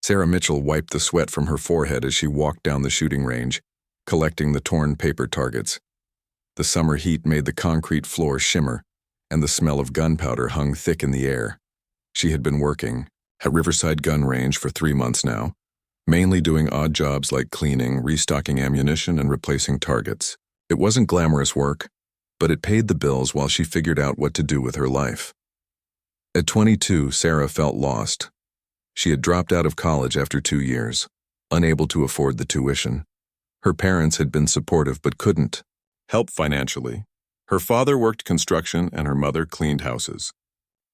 Sarah Mitchell wiped the sweat from her forehead as she walked down the shooting range, collecting the torn paper targets. The summer heat made the concrete floor shimmer, and the smell of gunpowder hung thick in the air. She had been working at Riverside Gun Range for 3 months now, mainly doing odd jobs like cleaning, restocking ammunition, and replacing targets. It wasn't glamorous work, but it paid the bills while she figured out what to do with her life. At 22, Sarah felt lost. She had dropped out of college after 2 years, unable to afford the tuition. Her parents had been supportive but couldn't help financially. Her father worked construction and her mother cleaned houses.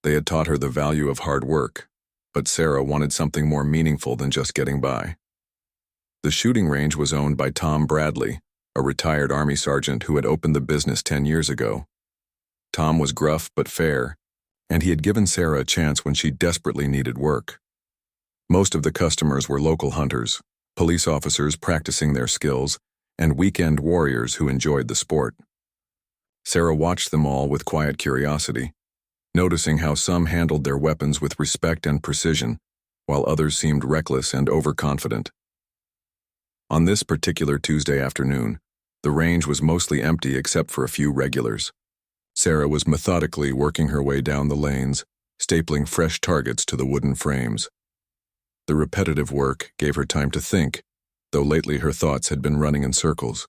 They had taught her the value of hard work, but Sarah wanted something more meaningful than just getting by. The shooting range was owned by Tom Bradley, a retired Army sergeant who had opened the business 10 years ago. Tom was gruff but fair, and he had given Sarah a chance when she desperately needed work. Most of the customers were local hunters, police officers practicing their skills, and weekend warriors who enjoyed the sport. Sarah watched them all with quiet curiosity, noticing how some handled their weapons with respect and precision, while others seemed reckless and overconfident. On this particular Tuesday afternoon, the range was mostly empty except for a few regulars. Sarah was methodically working her way down the lanes, stapling fresh targets to the wooden frames. The repetitive work gave her time to think, though lately her thoughts had been running in circles.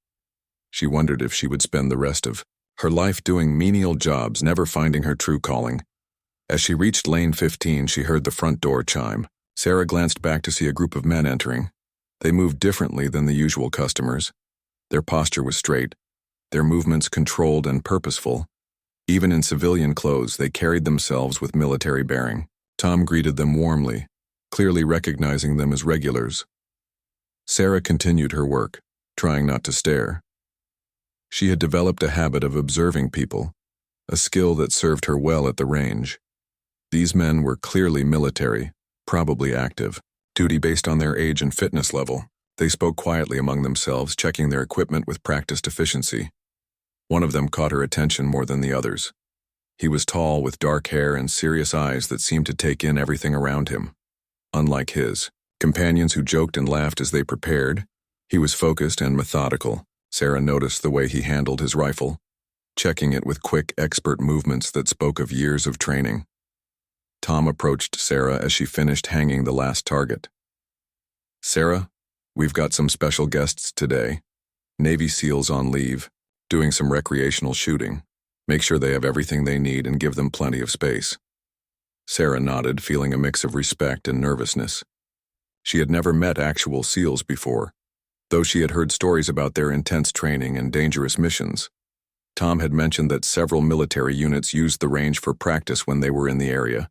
She wondered if she would spend the rest of her life doing menial jobs, never finding her true calling. As she reached lane 15, she heard the front door chime. Sarah glanced back to see a group of men entering. They moved differently than the usual customers. Their posture was straight, their movements controlled and purposeful. Even in civilian clothes, they carried themselves with military bearing. Tom greeted them warmly, clearly recognizing them as regulars. Sarah continued her work, trying not to stare. She had developed a habit of observing people, a skill that served her well at the range. These men were clearly military, probably active, duty based on their age and fitness level. They spoke quietly among themselves, checking their equipment with practiced efficiency. One of them caught her attention more than the others. He was tall, with dark hair and serious eyes that seemed to take in everything around him. Unlike his companions who joked and laughed as they prepared, he was focused and methodical. Sarah noticed the way he handled his rifle, checking it with quick, expert movements that spoke of years of training. Tom approached Sarah as she finished hanging the last target. "Sarah, we've got some special guests today. Navy SEALs on leave, doing some recreational shooting. Make sure they have everything they need and give them plenty of space." Sarah nodded, feeling a mix of respect and nervousness. She had never met actual SEALs before, though she had heard stories about their intense training and dangerous missions. Tom had mentioned that several military units used the range for practice when they were in the area,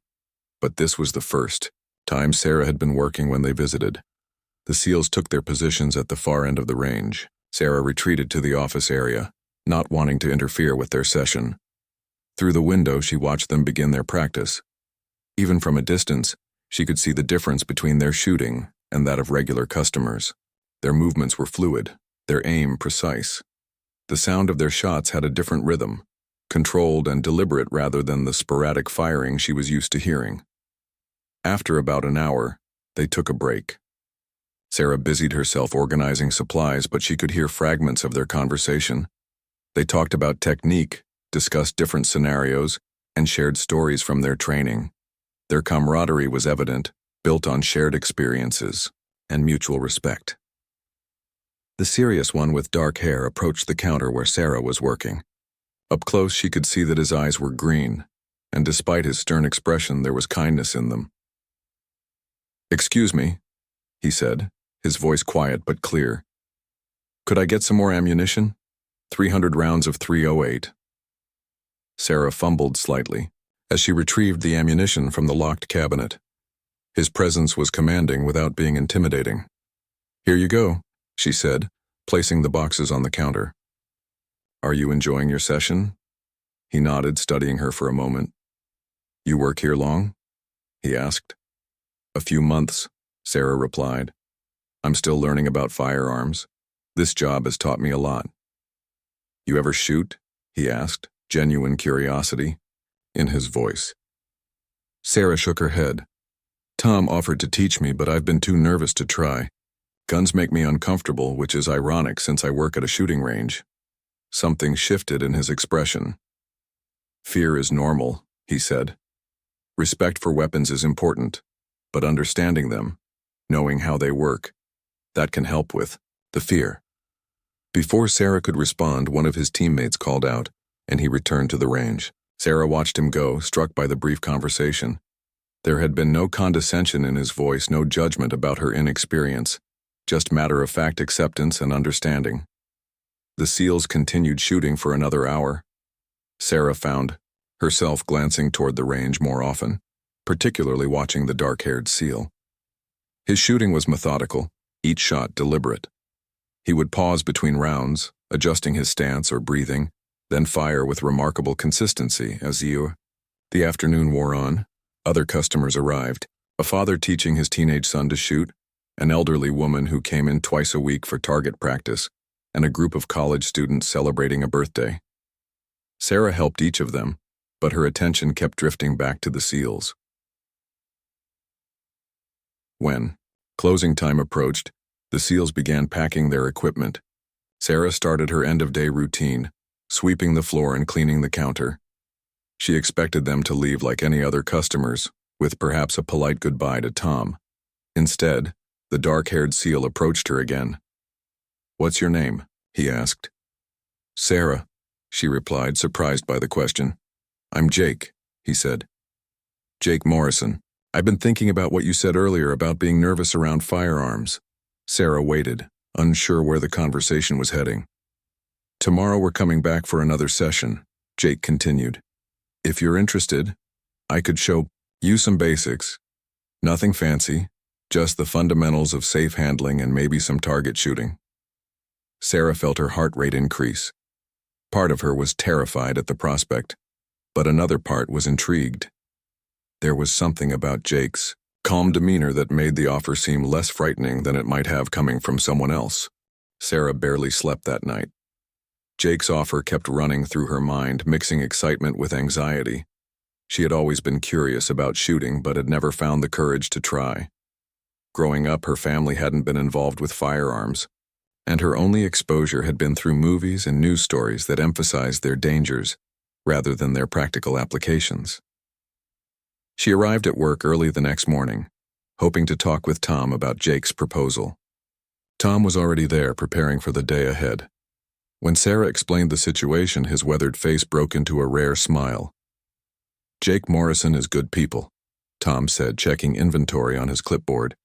but this was the first time Sarah had been working when they visited. The SEALs took their positions at the far end of the range. Sarah retreated to the office area, not wanting to interfere with their session. Through the window, she watched them begin their practice. Even from a distance, she could see the difference between their shooting and that of regular customers. Their movements were fluid, their aim precise. The sound of their shots had a different rhythm, controlled and deliberate rather than the sporadic firing she was used to hearing. After about an hour, they took a break. Sarah busied herself organizing supplies, but she could hear fragments of their conversation. They talked about technique, discussed different scenarios, and shared stories from their training. Their camaraderie was evident, built on shared experiences and mutual respect. The serious one with dark hair approached the counter where Sarah was working. Up close, she could see that his eyes were green, and despite his stern expression, there was kindness in them. "Excuse me," he said, his voice quiet but clear. "Could I get some more ammunition? 300 rounds of .308. Sarah fumbled slightly as she retrieved the ammunition from the locked cabinet. His presence was commanding without being intimidating. "Here you go," she said, placing the boxes on the counter. "Are you enjoying your session?" He nodded, studying her for a moment. "You work here long?" he asked. "A few months," Sarah replied. "I'm still learning about firearms. This job has taught me a lot." "You ever shoot?" he asked, genuine curiosity in his voice. Sarah shook her head. Tom offered to teach me, but I've been too nervous to try. Guns make me uncomfortable, which is ironic since I work at a shooting range. Something shifted in his expression. Fear is normal, he said. Respect for weapons is important, but understanding them, knowing how they work, that can help with the fear. Before Sarah could respond, one of his teammates called out, and he returned to the range. Sarah watched him go, struck by the brief conversation. There had been no condescension in his voice, no judgment about her inexperience, just matter-of-fact acceptance and understanding. The SEALs continued shooting for another hour. Sarah found herself glancing toward the range more often, particularly watching the dark-haired SEAL. His shooting was methodical, each shot deliberate. He would pause between rounds, adjusting his stance or breathing, then fire with remarkable consistency as the afternoon wore on. Other customers arrived, a father teaching his teenage son to shoot, an elderly woman who came in twice a week for target practice, and a group of college students celebrating a birthday. Sarah helped each of them, but her attention kept drifting back to the SEALs. When closing time approached, the SEALs began packing their equipment. Sarah started her end-of-day routine, sweeping the floor and cleaning the counter. She expected them to leave like any other customers, with perhaps a polite goodbye to Tom. Instead, the dark-haired SEAL approached her again. "What's your name?" he asked. "Sarah," she replied, surprised by the question. "I'm Jake," he said. "Jake Morrison. I've been thinking about what you said earlier about being nervous around firearms." Sarah waited, unsure where the conversation was heading. "Tomorrow we're coming back for another session," Jake continued. "If you're interested, I could show you some basics. Nothing fancy, just the fundamentals of safe handling and maybe some target shooting." Sarah felt her heart rate increase. Part of her was terrified at the prospect, but another part was intrigued. There was something about Jake's calm demeanor that made the offer seem less frightening than it might have coming from someone else. Sarah barely slept that night. Jake's offer kept running through her mind, mixing excitement with anxiety. She had always been curious about shooting, but had never found the courage to try. Growing up, her family hadn't been involved with firearms, and her only exposure had been through movies and news stories that emphasized their dangers rather than their practical applications. She arrived at work early the next morning, hoping to talk with Tom about Jake's proposal. Tom was already there, preparing for the day ahead. When Sarah explained the situation, his weathered face broke into a rare smile. "Jake Morrison is good people," Tom said, checking inventory on his clipboard.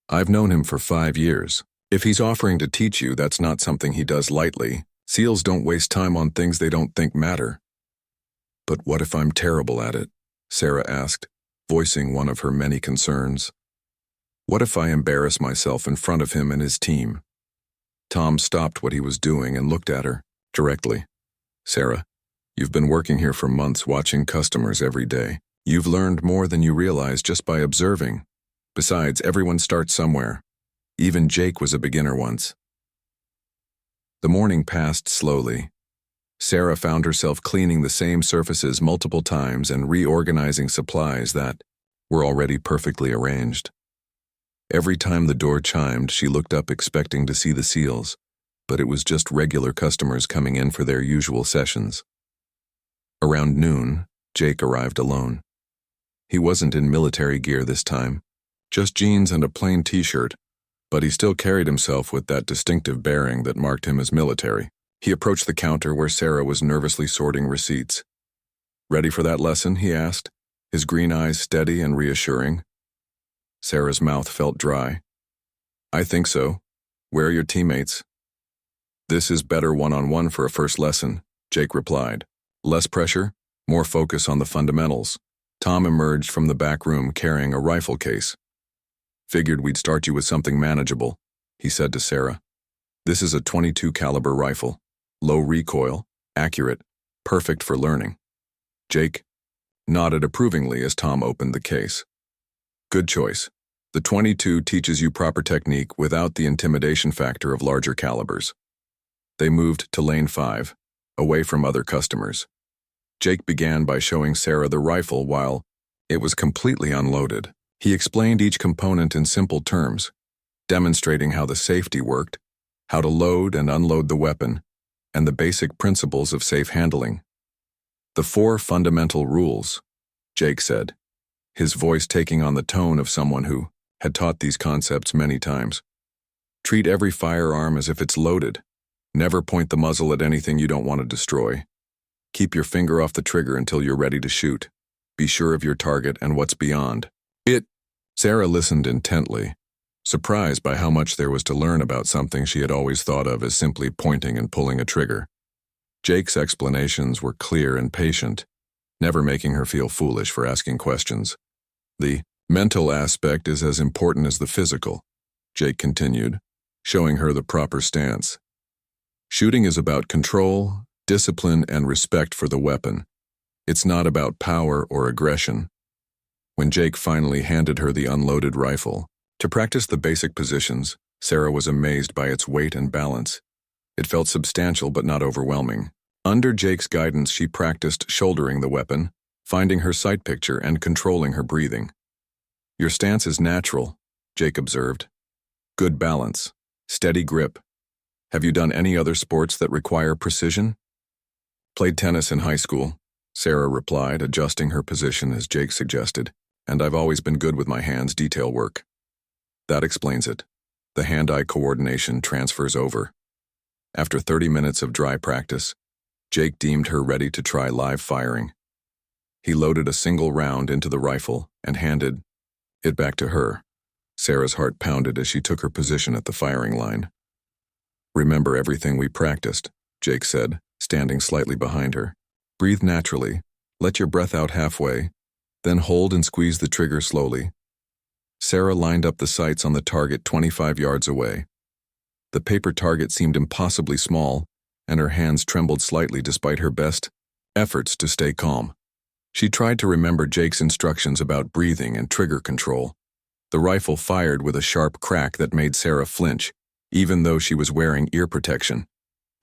"I've known him for 5 years. If he's offering to teach you, that's not something he does lightly. SEALs don't waste time on things they don't think matter." "But what if I'm terrible at it?" Sarah asked, voicing one of her many concerns. "What if I embarrass myself in front of him and his team?" Tom stopped what he was doing and looked at her directly. "Sarah, you've been working here for months, watching customers every day. You've learned more than you realize just by observing. Besides, everyone starts somewhere. Even Jake was a beginner once." The morning passed slowly. Sarah found herself cleaning the same surfaces multiple times and reorganizing supplies that were already perfectly arranged. Every time the door chimed, she looked up expecting to see the SEALs, but it was just regular customers coming in for their usual sessions. Around noon, Jake arrived alone. He wasn't in military gear this time, just jeans and a plain t-shirt, but he still carried himself with that distinctive bearing that marked him as military. He approached the counter where Sarah was nervously sorting receipts. "Ready for that lesson?" he asked, his green eyes steady and reassuring. Sarah's mouth felt dry. "I think so. Where are your teammates?" "This is better one-on-one for a first lesson," Jake replied. "Less pressure, more focus on the fundamentals." Tom emerged from the back room carrying a rifle case. "Figured we'd start you with something manageable," he said to Sarah. "This is a .22 caliber rifle. Low recoil, accurate, perfect for learning." Jake nodded approvingly as Tom opened the case. "Good choice. The .22 teaches you proper technique without the intimidation factor of larger calibers." They moved to lane 5, away from other customers. Jake began by showing Sarah the rifle while it was completely unloaded. He explained each component in simple terms, demonstrating how the safety worked, how to load and unload the weapon, and the basic principles of safe handling. "The 4 fundamental rules," Jake said, his voice taking on the tone of someone who had taught these concepts many times. "Treat every firearm as if it's loaded. Never point the muzzle at anything you don't want to destroy. Keep your finger off the trigger until you're ready to shoot. Be sure of your target and what's beyond it." Sarah listened intently, surprised by how much there was to learn about something she had always thought of as simply pointing and pulling a trigger. Jake's explanations were clear and patient, never making her feel foolish for asking questions. "The mental aspect is as important as the physical," Jake continued, showing her the proper stance. "Shooting is about control, discipline, and respect for the weapon. It's not about power or aggression." When Jake finally handed her the unloaded rifle, to practice the basic positions, Sarah was amazed by its weight and balance. It felt substantial but not overwhelming. Under Jake's guidance, she practiced shouldering the weapon, finding her sight picture, and controlling her breathing. "Your stance is natural," Jake observed. "Good balance, steady grip. Have you done any other sports that require precision?" "Played tennis in high school," Sarah replied, adjusting her position as Jake suggested, "and I've always been good with my hands' detail work." "That explains it. The hand-eye coordination transfers over." After 30 minutes of dry practice, Jake deemed her ready to try live firing. He loaded a single round into the rifle and handed it back to her. Sarah's heart pounded as she took her position at the firing line. "Remember everything we practiced," Jake said, standing slightly behind her. "Breathe naturally, let your breath out halfway, then hold and squeeze the trigger slowly." Sarah lined up the sights on the target 25 yards away. The paper target seemed impossibly small, and her hands trembled slightly despite her best efforts to stay calm. She tried to remember Jake's instructions about breathing and trigger control. The rifle fired with a sharp crack that made Sarah flinch, even though she was wearing ear protection.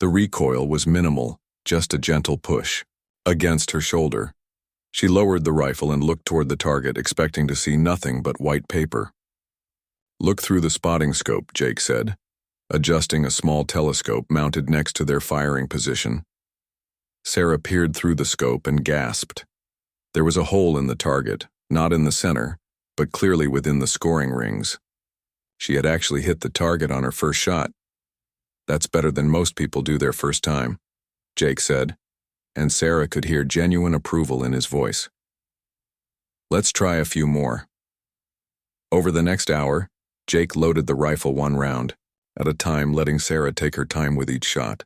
The recoil was minimal, just a gentle push against her shoulder. She lowered the rifle and looked toward the target, expecting to see nothing but white paper. "Look through the spotting scope," Jake said, adjusting a small telescope mounted next to their firing position. Sarah peered through the scope and gasped. There was a hole in the target, not in the center, but clearly within the scoring rings. She had actually hit the target on her first shot. "That's better than most people do their first time," Jake said, and Sarah could hear genuine approval in his voice. "Let's try a few more." Over the next hour, Jake loaded the rifle 1 round at a time, letting Sarah take her time with each shot.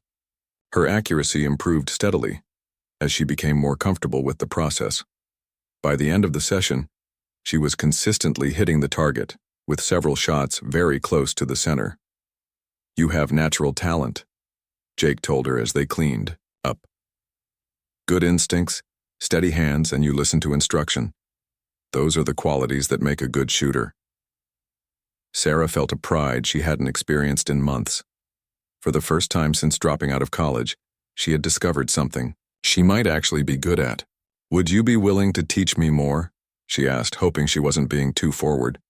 Her accuracy improved steadily as she became more comfortable with the process. By the end of the session, she was consistently hitting the target, with several shots very close to the center. "You have natural talent," Jake told her as they cleaned up. "Good instincts, steady hands, and you listen to instruction. Those are the qualities that make a good shooter." Sarah felt a pride she hadn't experienced in months. For the first time since dropping out of college, she had discovered something she might actually be good at. "Would you be willing to teach me more?" she asked, hoping she wasn't being too forward.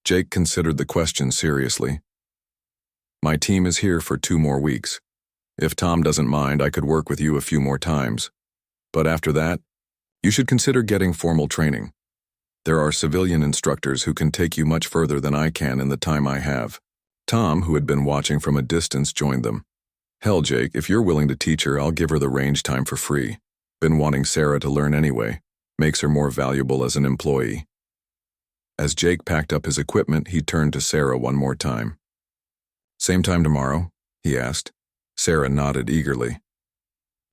Jake considered the question seriously. "My team is here for 2 more weeks. If Tom doesn't mind, I could work with you a few more times. But after that, you should consider getting formal training. There are civilian instructors who can take you much further than I can in the time I have." Tom, who had been watching from a distance, joined them. "Hell, Jake, if you're willing to teach her, I'll give her the range time for free. Been wanting Sarah to learn anyway. Makes her more valuable as an employee." As Jake packed up his equipment, he turned to Sarah one more time. "Same time tomorrow?" he asked. Sarah nodded eagerly.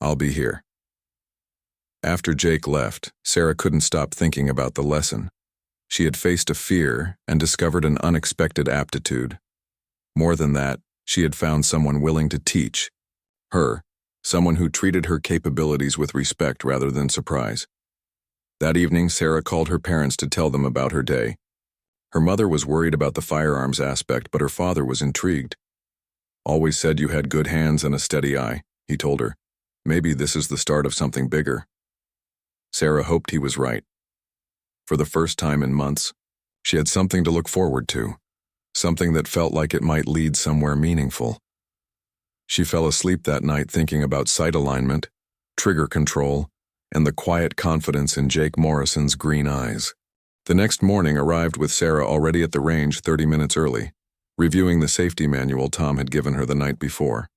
"I'll be here." After Jake left, Sarah couldn't stop thinking about the lesson. She had faced a fear and discovered an unexpected aptitude. More than that, she had found someone willing to teach her, someone who treated her capabilities with respect rather than surprise. That evening, Sarah called her parents to tell them about her day. Her mother was worried about the firearms aspect, but her father was intrigued. "Always said you had good hands and a steady eye," he told her. "Maybe this is the start of something bigger." Sarah hoped he was right. For the first time in months, She had something to look forward to, something that felt like it might lead somewhere meaningful. She fell asleep that night thinking about sight alignment, trigger control, and the quiet confidence in Jake Morrison's green eyes. The next morning arrived with Sarah already at the range 30 minutes early, reviewing the safety manual Tom had given her the night before.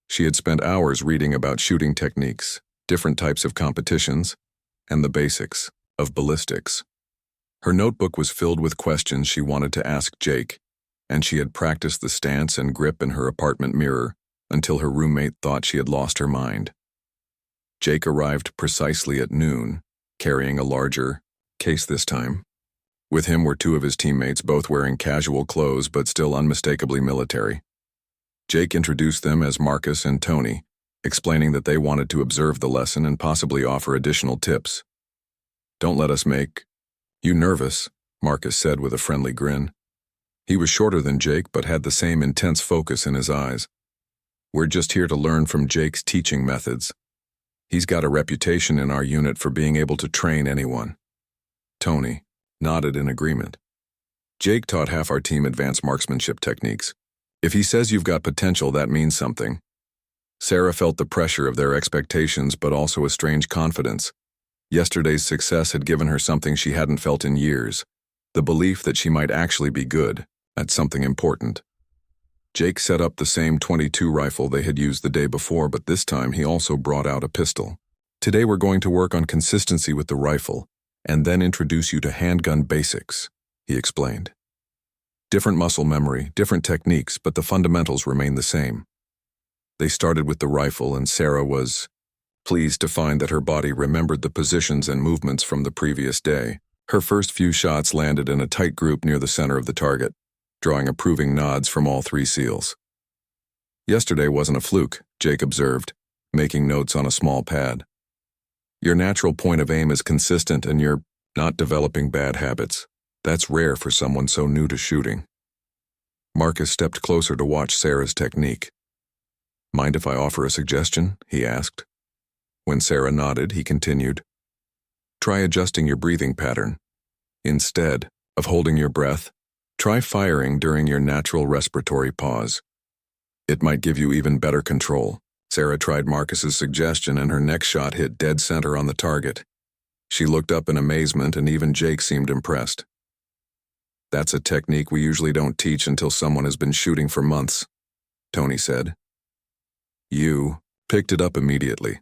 She had spent hours reading about shooting techniques, different types of competitions, and the basics of ballistics. Her notebook was filled with questions she wanted to ask Jake, and she had practiced the stance and grip in her apartment mirror until her roommate thought she had lost her mind. Jake arrived precisely at noon, carrying a larger case this time. With him were two of his teammates, both wearing casual clothes but still unmistakably military. Jake introduced them as Marcus and Tony, explaining that they wanted to observe the lesson and possibly offer additional tips. "Don't let us make you nervous," Marcus said with a friendly grin. He was shorter than Jake but had the same intense focus in his eyes. "We're just here to learn from Jake's teaching methods. He's got a reputation in our unit for being able to train anyone." Tony nodded in agreement. "Jake taught half our team advanced marksmanship techniques. If he says you've got potential, that means something." Sarah felt the pressure of their expectations but also a strange confidence. Yesterday's success had given her something she hadn't felt in years, the belief that she might actually be good at something important. Jake set up the same .22 rifle they had used the day before, but this time he also brought out a pistol. "Today we're going to work on consistency with the rifle, and then introduce you to handgun basics," he explained. "Different muscle memory, different techniques, but the fundamentals remain the same." They started with the rifle, and Sarah was pleased to find that her body remembered the positions and movements from the previous day. Her first few shots landed in a tight group near the center of the target, drawing approving nods from all three SEALs. "Yesterday wasn't a fluke," Jake observed, making notes on a small pad. "Your natural point of aim is consistent and you're not developing bad habits. That's rare for someone so new to shooting." Marcus stepped closer to watch Sarah's technique. "Mind if I offer a suggestion?" he asked. When Sarah nodded, he continued, "Try adjusting your breathing pattern. Instead of holding your breath, try firing during your natural respiratory pause. It might give you even better control." Sarah tried Marcus's suggestion, and her next shot hit dead center on the target. She looked up in amazement, and even Jake seemed impressed. "That's a technique we usually don't teach until someone has been shooting for months," Tony said. "You picked it up immediately."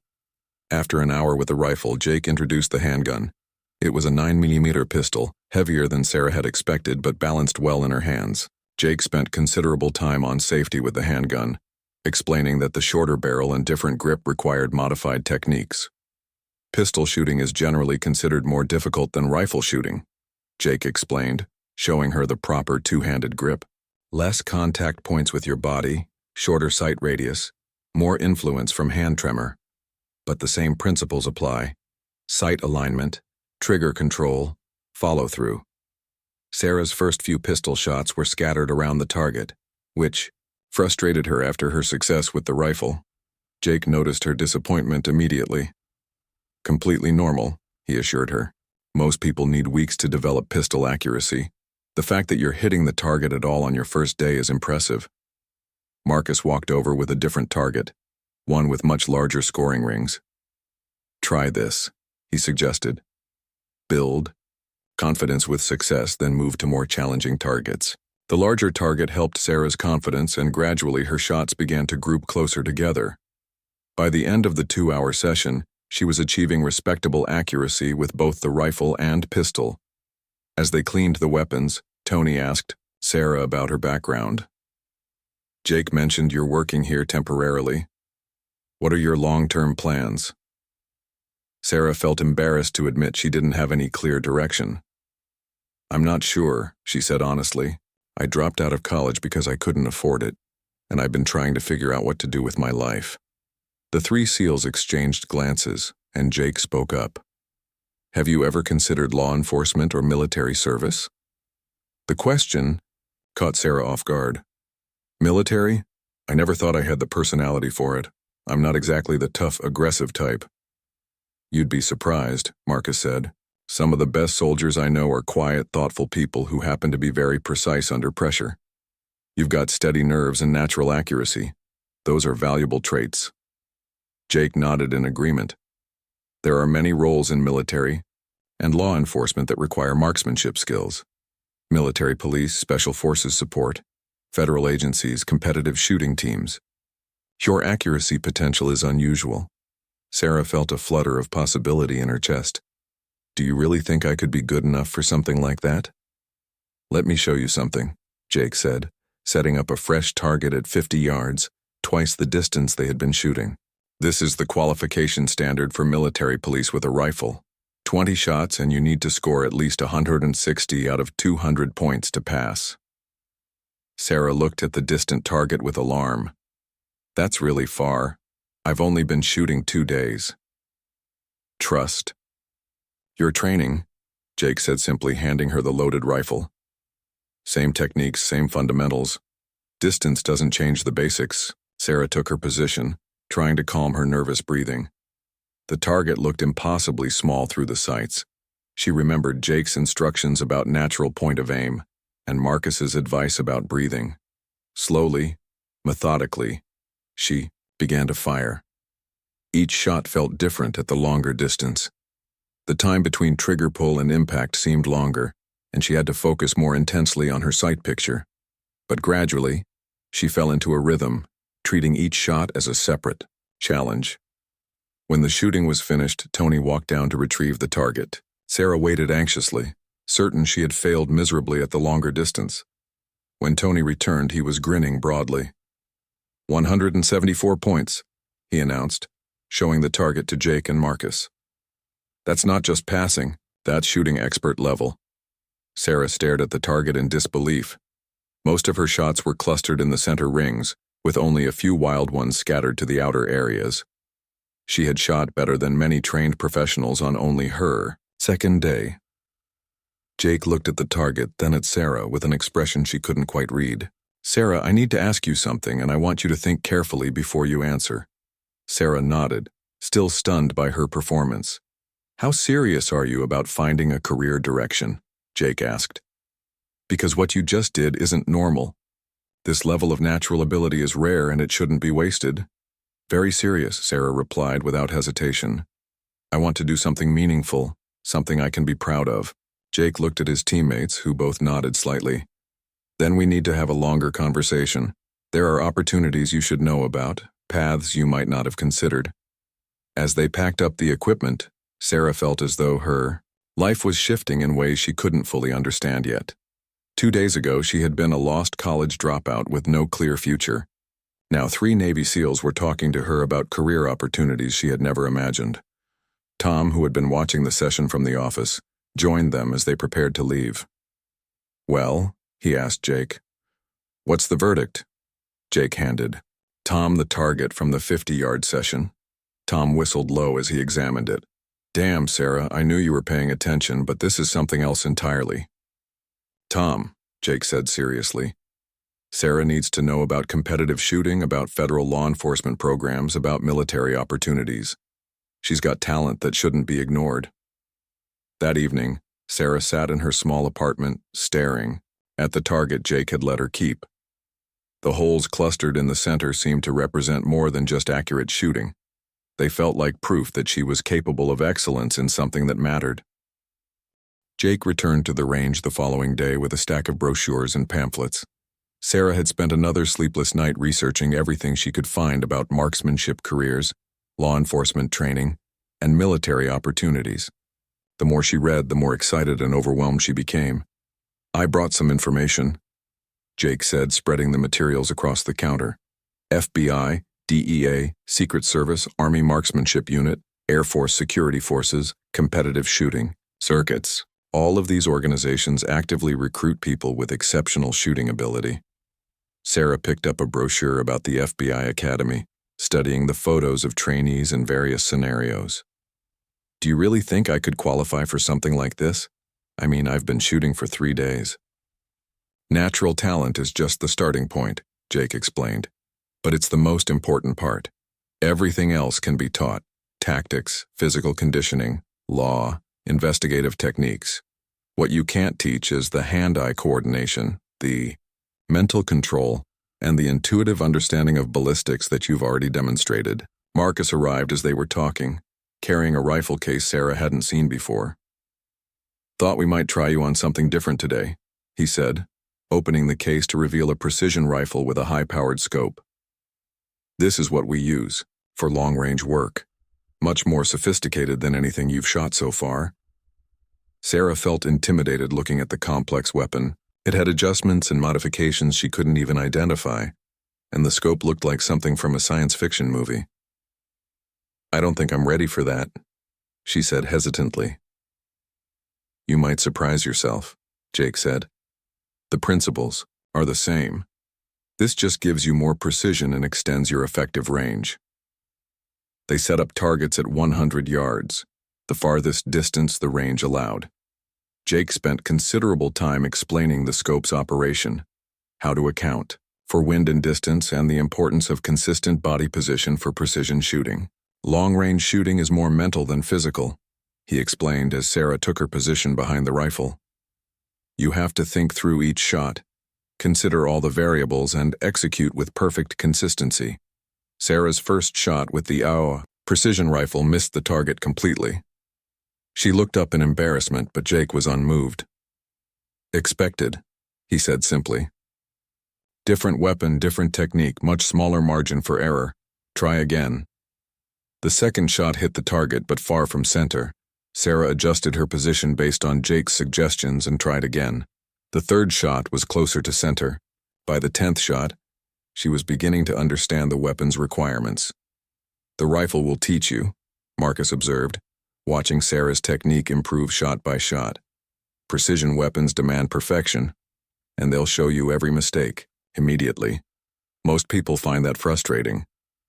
After an hour with the rifle, Jake introduced the handgun. It was a 9mm pistol, heavier than Sarah had expected but balanced well in her hands. Jake spent considerable time on safety with the handgun, explaining that the shorter barrel and different grip required modified techniques. "Pistol shooting is generally considered more difficult than rifle shooting," Jake explained, showing her the proper two-handed grip. "Less contact points with your body, shorter sight radius, more influence from hand tremor. But the same principles apply: sight alignment, trigger control, follow-through." Sarah's first few pistol shots were scattered around the target, which frustrated her after her success with the rifle. Jake noticed her disappointment immediately. "Completely normal," he assured her. "Most people need weeks to develop pistol accuracy. The fact that you're hitting the target at all on your first day is impressive." Marcus walked over with a different target, one with much larger scoring rings. "Try this," he suggested. "Build confidence with success, then move to more challenging targets." The larger target helped Sarah's confidence, and gradually her shots began to group closer together. By the end of the 2-hour session, she was achieving respectable accuracy with both the rifle and pistol. As they cleaned the weapons, Tony asked Sarah about her background. "Jake mentioned you're working here temporarily. What are your long-term plans?" Sarah felt embarrassed to admit she didn't have any clear direction. "I'm not sure," she said honestly. "I dropped out of college because I couldn't afford it, and I've been trying to figure out what to do with my life." The three SEALs exchanged glances, and Jake spoke up. "Have you ever considered law enforcement or military service?" The question caught Sarah off guard. "Military? I never thought I had the personality for it. I'm not exactly the tough, aggressive type." "You'd be surprised," Marcus said. Some of the best soldiers I know are quiet, thoughtful people who happen to be very precise under pressure. You've got steady nerves and natural accuracy. Those are valuable traits. Jake nodded in agreement. There are many roles in military and law enforcement that require marksmanship skills. Military police, special forces support, federal agencies, competitive shooting teams. Your accuracy potential is unusual. Sarah felt a flutter of possibility in her chest. Do you really think I could be good enough for something like that? Let me show you something, Jake said, setting up a fresh target at 50 yards, twice the distance they had been shooting. This is the qualification standard for military police with a rifle. 20 shots and you need to score at least 160 out of 200 points to pass. Sarah looked at the distant target with alarm. That's really far. I've only been shooting 2 days. Trust. Your training, Jake said simply, handing her the loaded rifle. Same techniques, same fundamentals. Distance doesn't change the basics. Sarah took her position, trying to calm her nervous breathing. The target looked impossibly small through the sights. She remembered Jake's instructions about natural point of aim and Marcus's advice about breathing. Slowly, methodically, she began to fire. Each shot felt different at the longer distance. The time between trigger pull and impact seemed longer, and she had to focus more intensely on her sight picture. But gradually, she fell into a rhythm, treating each shot as a separate challenge. When the shooting was finished, Tony walked down to retrieve the target. Sarah waited anxiously, certain she had failed miserably at the longer distance. When Tony returned, he was grinning broadly. 174 points, he announced, showing the target to Jake and Marcus. That's not just passing, that's shooting expert level. Sarah stared at the target in disbelief. Most of her shots were clustered in the center rings, with only a few wild ones scattered to the outer areas. She had shot better than many trained professionals on only her second day. Jake looked at the target, then at Sarah with an expression she couldn't quite read. Sarah, I need to ask you something, and I want you to think carefully before you answer. Sarah nodded, still stunned by her performance. How serious are you about finding a career direction? Jake asked. Because what you just did isn't normal. This level of natural ability is rare and it shouldn't be wasted. Very serious, Sarah replied without hesitation. I want to do something meaningful, something I can be proud of. Jake looked at his teammates, who both nodded slightly. Then we need to have a longer conversation. There are opportunities you should know about, paths you might not have considered. As they packed up the equipment, Sarah felt as though her life was shifting in ways she couldn't fully understand yet. 2 days ago, she had been a lost college dropout with no clear future. Now 3 Navy SEALs were talking to her about career opportunities she had never imagined. Tom, who had been watching the session from the office, joined them as they prepared to leave. Well, he asked Jake. What's the verdict? Jake handed Tom the target from the 50-yard session. Tom whistled low as he examined it. Damn, Sarah, I knew you were paying attention, but this is something else entirely. Tom, Jake said seriously. Sarah needs to know about competitive shooting, about federal law enforcement programs, about military opportunities. She's got talent that shouldn't be ignored. That evening, Sarah sat in her small apartment, staring at the target Jake had let her keep. The holes clustered in the center seemed to represent more than just accurate shooting. They felt like proof that she was capable of excellence in something that mattered. Jake returned to the range the following day with a stack of brochures and pamphlets. Sarah had spent another sleepless night researching everything she could find about marksmanship careers, law enforcement training, and military opportunities. The more she read, the more excited and overwhelmed she became. I brought some information, Jake said, spreading the materials across the counter. FBI, DEA, Secret Service, Army Marksmanship Unit, Air Force Security Forces, competitive shooting, circuits. All of these organizations actively recruit people with exceptional shooting ability. Sarah picked up a brochure about the FBI Academy, studying the photos of trainees in various scenarios. Do you really think I could qualify for something like this? I mean, I've been shooting for 3 days. Natural talent is just the starting point, Jake explained. But it's the most important part. Everything else can be taught. Tactics, physical conditioning, law, investigative techniques. What you can't teach is the hand-eye coordination, the mental control, and the intuitive understanding of ballistics that you've already demonstrated. Marcus arrived as they were talking, carrying a rifle case Sarah hadn't seen before. "Thought we might try you on something different today," he said, opening the case to reveal a precision rifle with a high-powered scope. "This is what we use for long-range work, much more sophisticated than anything you've shot so far." Sarah felt intimidated looking at the complex weapon. It had adjustments and modifications she couldn't even identify, and the scope looked like something from a science fiction movie. "I don't think I'm ready for that," she said hesitantly. "You might surprise yourself," Jake said. "The principles are the same. This just gives you more precision and extends your effective range." They set up targets at 100 yards, the farthest distance the range allowed. Jake spent considerable time explaining the scope's operation, how to account for wind and distance, and the importance of consistent body position for precision shooting. "Long-range shooting is more mental than physical," he explained as Sarah took her position behind the rifle. "You have to think through each shot, consider all the variables, and execute with perfect consistency." Sarah's first shot with the AOA precision rifle missed the target completely. She looked up in embarrassment, but Jake was unmoved. "Expected," he said simply. "Different weapon, different technique, much smaller margin for error. Try again." The second shot hit the target, but far from center. Sarah adjusted her position based on Jake's suggestions and tried again. The third shot was closer to center. By the 10th shot, she was beginning to understand the weapon's requirements. "The rifle will teach you," Marcus observed, watching Sarah's technique improve shot by shot. "Precision weapons demand perfection, and they'll show you every mistake, immediately. Most people find that frustrating.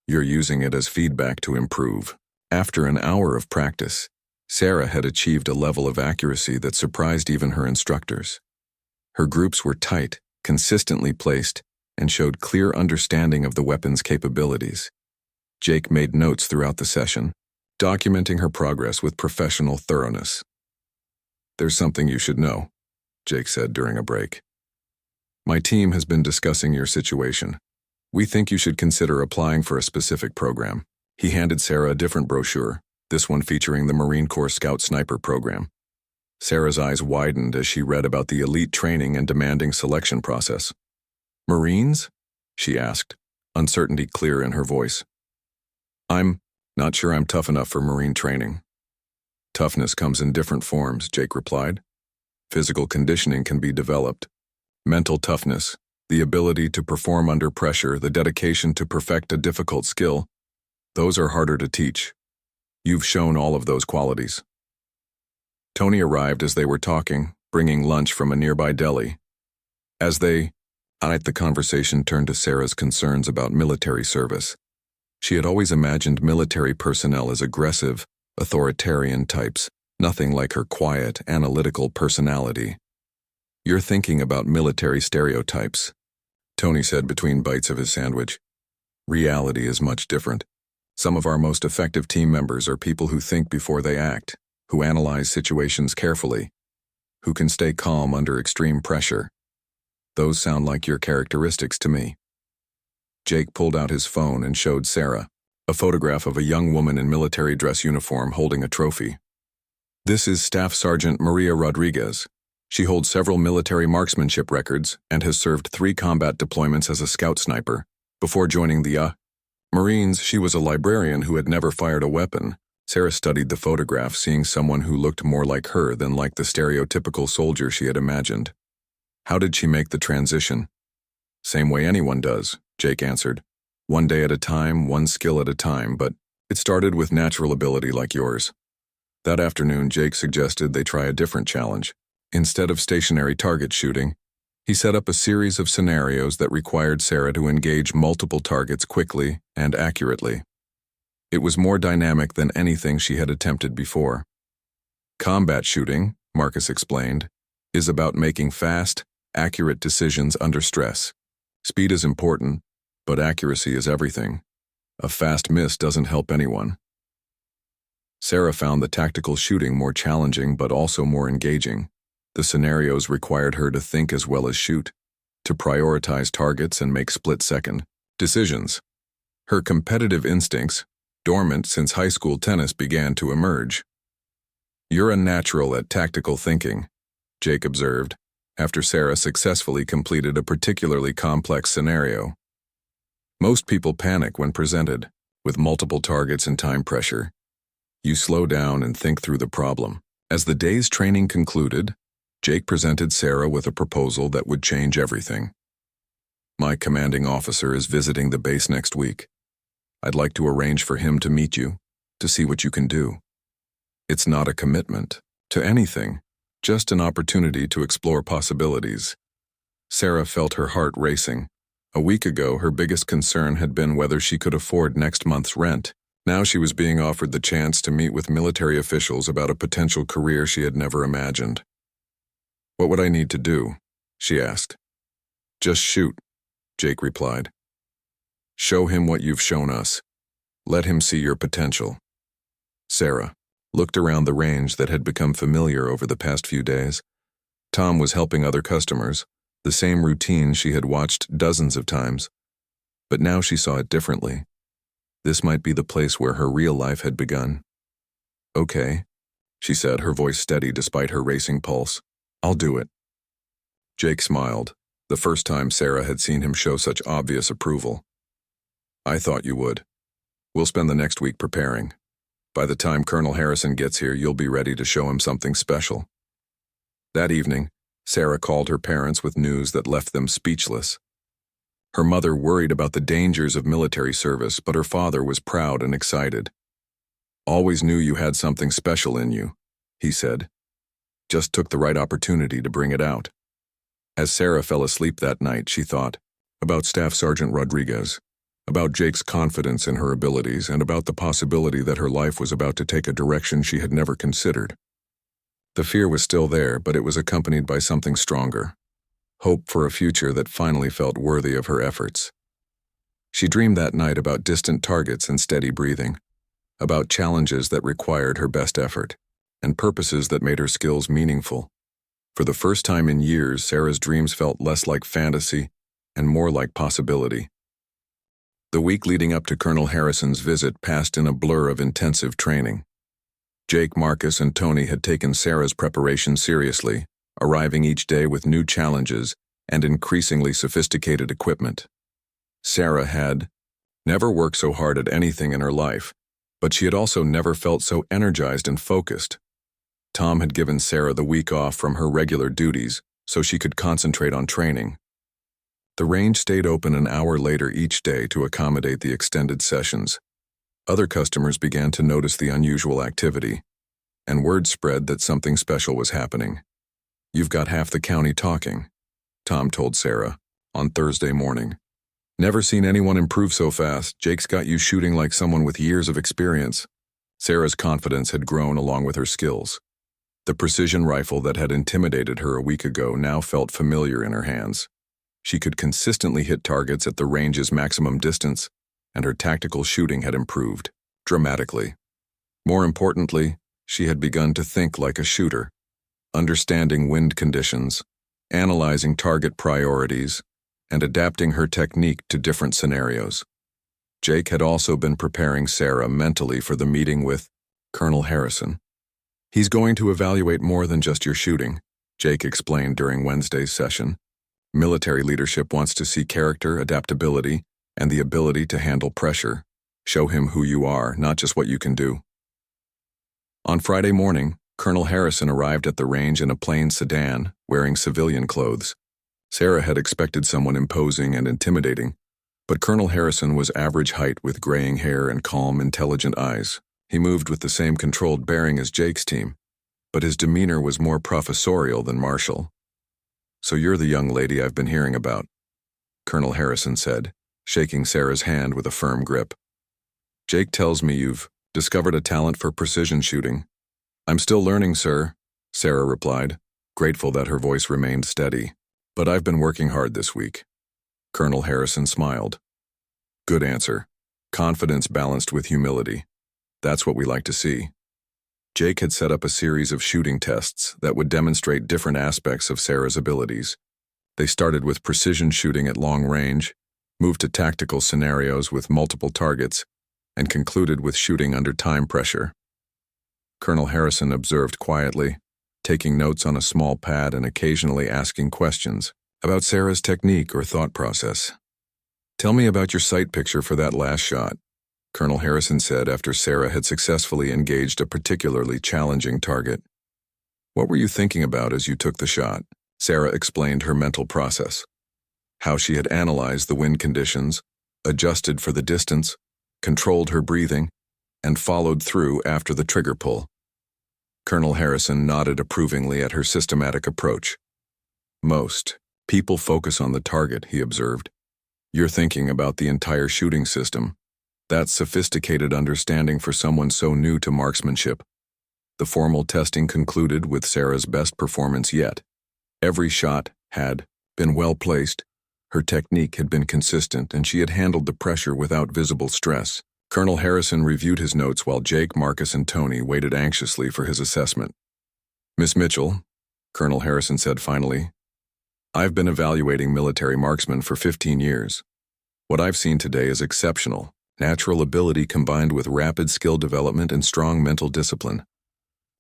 You're using it as feedback to improve." After an hour of practice, Sarah had achieved a level of accuracy that surprised even her instructors. Her groups were tight, consistently placed, and showed clear understanding of the weapon's capabilities. Jake made notes throughout the session, documenting her progress with professional thoroughness. "There's something you should know," Jake said during a break. "My team has been discussing your situation. We think you should consider applying for a specific program." He handed Sarah a different brochure, this one featuring the Marine Corps Scout Sniper program. Sarah's eyes widened as she read about the elite training and demanding selection process. "Marines?" she asked, uncertainty clear in her voice. "I'm not sure I'm tough enough for Marine training." "Toughness comes in different forms," Jake replied. "Physical conditioning can be developed. Mental toughness, the ability to perform under pressure, the dedication to perfect a difficult skill, those are harder to teach. You've shown all of those qualities." Tony arrived as they were talking, bringing lunch from a nearby deli. The conversation turned to Sarah's concerns about military service. She had always imagined military personnel as aggressive, authoritarian types, nothing like her quiet, analytical personality. "You're thinking about military stereotypes," Tony said between bites of his sandwich. "Reality is much different. Some of our most effective team members are people who think before they act, who analyze situations carefully, who can stay calm under extreme pressure. Those sound like your characteristics to me." Jake pulled out his phone and showed Sarah a photograph of a young woman in military dress uniform holding a trophy. "This is Staff Sergeant Maria Rodriguez. She holds several military marksmanship records and has served 3 combat deployments as a scout sniper. Before joining the Marines, she was a librarian who had never fired a weapon." Sarah studied the photograph, seeing someone who looked more like her than like the stereotypical soldier she had imagined. "How did she make the transition?" "Same way anyone does," Jake answered. "One day at a time, one skill at a time, but it started with natural ability like yours." That afternoon, Jake suggested they try a different challenge. Instead of stationary target shooting, he set up a series of scenarios that required Sarah to engage multiple targets quickly and accurately. It was more dynamic than anything she had attempted before. "Combat shooting," Marcus explained, "is about making fast, accurate decisions under stress. Speed is important, but accuracy is everything. A fast miss doesn't help anyone." Sarah found the tactical shooting more challenging but also more engaging. The scenarios required her to think as well as shoot, to prioritize targets and make split-second decisions. Her competitive instincts, dormant since high school tennis, began to emerge. "You're a natural at tactical thinking," Jake observed, after Sarah successfully completed a particularly complex scenario. "Most people panic when presented, with multiple targets and time pressure. You slow down and think through the problem." As the day's training concluded, Jake presented Sarah with a proposal that would change everything. "My commanding officer is visiting the base next week. I'd like to arrange for him to meet you, to see what you can do. It's not a commitment to anything, just an opportunity to explore possibilities." Sarah felt her heart racing. A week ago, her biggest concern had been whether she could afford next month's rent. Now she was being offered the chance to meet with military officials about a potential career she had never imagined. "What would I need to do?" she asked. "Just shoot," Jake replied. "Show him what you've shown us. Let him see your potential." Sarah looked around the range that had become familiar over the past few days. Tom was helping other customers, the same routine she had watched dozens of times. But now she saw it differently. This might be the place where her real life had begun. "Okay," she said, her voice steady despite her racing pulse. "I'll do it." Jake smiled, the first time Sarah had seen him show such obvious approval. "I thought you would. We'll spend the next week preparing. By the time Colonel Harrison gets here, you'll be ready to show him something special." That evening, Sarah called her parents with news that left them speechless. Her mother worried about the dangers of military service, but her father was proud and excited. "Always knew you had something special in you," he said. "Just took the right opportunity to bring it out." As Sarah fell asleep that night, she thought about Staff Sergeant Rodriguez, about Jake's confidence in her abilities, and about the possibility that her life was about to take a direction she had never considered. The fear was still there, but it was accompanied by something stronger. Hope for a future that finally felt worthy of her efforts. She dreamed that night about distant targets and steady breathing, about challenges that required her best effort, and purposes that made her skills meaningful. For the first time in years, Sarah's dreams felt less like fantasy and more like possibility. The week leading up to Colonel Harrison's visit passed in a blur of intensive training. Jake, Marcus, and Tony had taken Sarah's preparation seriously, arriving each day with new challenges and increasingly sophisticated equipment. Sarah had never worked so hard at anything in her life, but she had also never felt so energized and focused. Tom had given Sarah the week off from her regular duties so she could concentrate on training. The range stayed open an hour later each day to accommodate the extended sessions. Other customers began to notice the unusual activity, and word spread that something special was happening. "You've got half the county talking," Tom told Sarah on Thursday morning. "Never seen anyone improve so fast. Jake's got you shooting like someone with years of experience." Sarah's confidence had grown along with her skills. The precision rifle that had intimidated her a week ago now felt familiar in her hands. She could consistently hit targets at the range's maximum distance, and her tactical shooting had improved dramatically. More importantly, she had begun to think like a shooter, understanding wind conditions, analyzing target priorities, and adapting her technique to different scenarios. Jake had also been preparing Sarah mentally for the meeting with Colonel Harrison. "He's going to evaluate more than just your shooting," Jake explained during Wednesday's session. "Military leadership wants to see character, adaptability, and the ability to handle pressure. Show him who you are, not just what you can do." On Friday morning, Colonel Harrison arrived at the range in a plain sedan, wearing civilian clothes. Sarah had expected someone imposing and intimidating, but Colonel Harrison was average height with graying hair and calm, intelligent eyes. He moved with the same controlled bearing as Jake's team, but his demeanor was more professorial than martial. "So you're the young lady I've been hearing about," Colonel Harrison said, shaking Sarah's hand with a firm grip. "Jake tells me you've discovered a talent for precision shooting." "I'm still learning, sir," Sarah replied, grateful that her voice remained steady. "But I've been working hard this week." Colonel Harrison smiled. "Good answer. Confidence balanced with humility. That's what we like to see." Jake had set up a series of shooting tests that would demonstrate different aspects of Sarah's abilities. They started with precision shooting at long range, moved to tactical scenarios with multiple targets, and concluded with shooting under time pressure. Colonel Harrison observed quietly, taking notes on a small pad and occasionally asking questions about Sarah's technique or thought process. "Tell me about your sight picture for that last shot," Colonel Harrison said after Sarah had successfully engaged a particularly challenging target. "What were you thinking about as you took the shot?" Sarah explained her mental process, how she had analyzed the wind conditions, adjusted for the distance, controlled her breathing, and followed through after the trigger pull. Colonel Harrison nodded approvingly at her systematic approach. "Most people focus on the target," he observed. "You're thinking about the entire shooting system. That's sophisticated understanding for someone so new to marksmanship." The formal testing concluded with Sarah's best performance yet. Every shot had been well placed, her technique had been consistent, and she had handled the pressure without visible stress. Colonel Harrison reviewed his notes while Jake, Marcus, and Tony waited anxiously for his assessment. "Miss Mitchell," Colonel Harrison said finally, "I've been evaluating military marksmen for 15 years. What I've seen today is exceptional, natural ability combined with rapid skill development and strong mental discipline.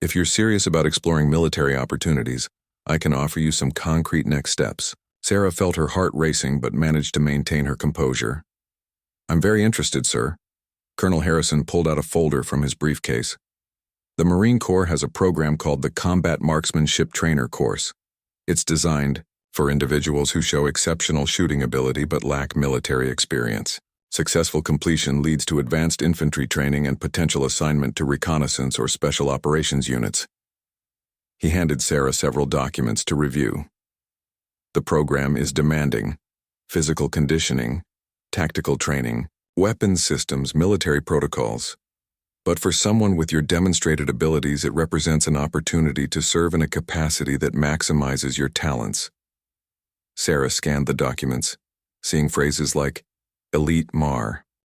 If you're serious about exploring military opportunities, I can offer you some concrete next steps." Sarah felt her heart racing but managed to maintain her composure. "I'm very interested, sir." Colonel Harrison pulled out a folder from his briefcase. "The Marine Corps has a program called the Combat Marksmanship Trainer Course. It's designed for individuals who show exceptional shooting ability but lack military experience. Successful completion leads to advanced infantry training and potential assignment to reconnaissance or special operations units." He handed Sarah several documents to review. "The program is demanding: physical conditioning, tactical training, weapons systems, military protocols. But for someone with your demonstrated abilities, it represents an opportunity to serve in a capacity that maximizes your talents." Sarah scanned the documents, seeing phrases like elite MAR,